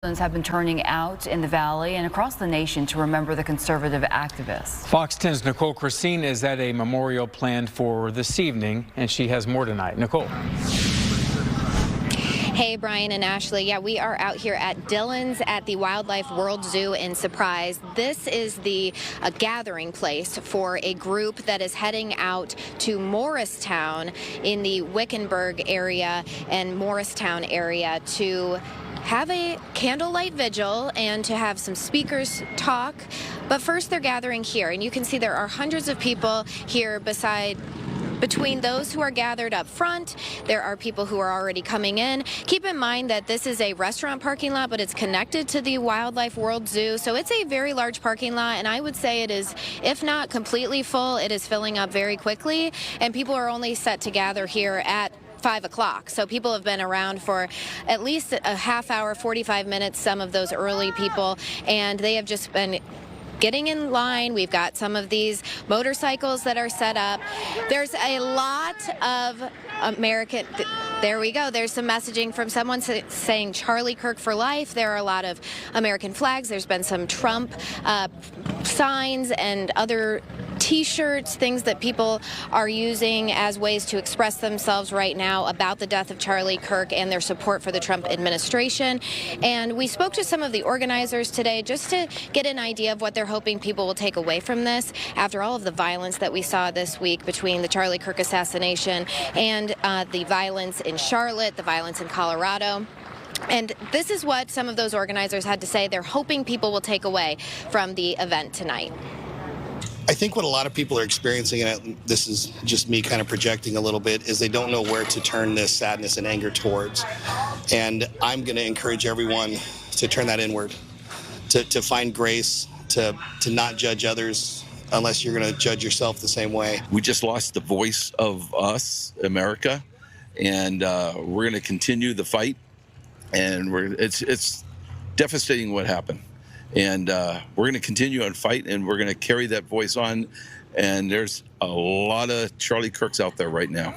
Have been turning out in the valley and across the nation to remember the conservative activists. Fox 10's Nicole Christine is at a memorial planned for this evening, and she has more tonight. Nicole. Hey, Brian and Ashley. Yeah, we are out here at Dillon's at the Wildlife World Zoo in Surprise. This is the gathering place for a group that is heading out to Morristown in the Wickenburg area and Morristown area to have a candlelight vigil and to have some speakers talk. But first they're gathering here, and you can see there are hundreds of people here between those who are gathered up front. There are people who are already coming in. Keep in mind that this is a restaurant parking lot, but it's connected to the Wildlife World Zoo, so it's a very large parking lot, and I would say it is, if not completely full, it is filling up very quickly, and people are only set to gather here at 5 o'clock. So people have been around for at least a half hour, 45 minutes, some of those early people, and they have just been getting in line. We've got some of these motorcycles that are set up. There's a lot of American, there we go, there's some messaging from someone saying Charlie Kirk for life. There are a lot of American flags. There's been some Trump signs and other T-shirts, things that people are using as ways to express themselves right now about the death of Charlie Kirk and their support for the Trump administration. And we spoke to some of the organizers today just to get an idea of what they're hoping people will take away from this after all of the violence that we saw this week between the Charlie Kirk assassination and the violence in Charlotte, the violence in Colorado. And this is what some of those organizers had to say they're hoping people will take away from the event tonight. I think what a lot of people are experiencing, and this is just me kind of projecting a little bit, is they don't know where to turn this sadness and anger towards. And I'm going to encourage everyone to turn that inward, to find grace, to not judge others unless you're going to judge yourself the same way. We just lost the voice of us, America, and we're going to continue the fight. And it's devastating what happened. And we're going to continue and fight, and we're going to carry that voice on. And there's a lot of Charlie Kirks out there right now.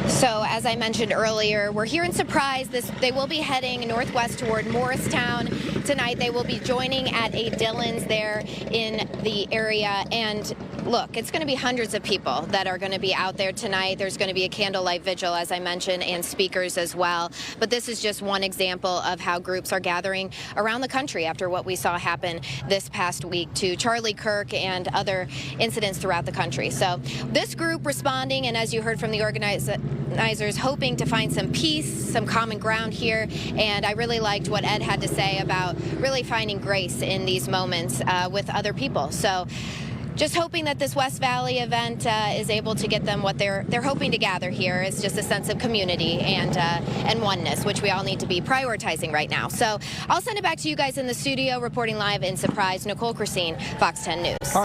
So, as I mentioned earlier, we're here in Surprise. They will be heading northwest toward Morristown tonight. They will be joining at a Dillon's there in the area. And look, it's going to be hundreds of people that are going to be out there tonight. There's going to be a candlelight vigil, as I mentioned, and speakers as well. But this is just one example of how groups are gathering around the country after what we saw happen this past week to Charlie Kirk and other incidents throughout the country. So this group responding, and as you heard from the organizers, hoping to find some peace, some common ground here. And I really liked what Ed had to say about really finding grace in these moments with other people. So just hoping that this West Valley event is able to get them what they're hoping to gather here is just a sense of community and oneness, which we all need to be prioritizing right now. So I'll send it back to you guys in the studio, reporting live in Surprise. Nicole Christine, Fox 10 News.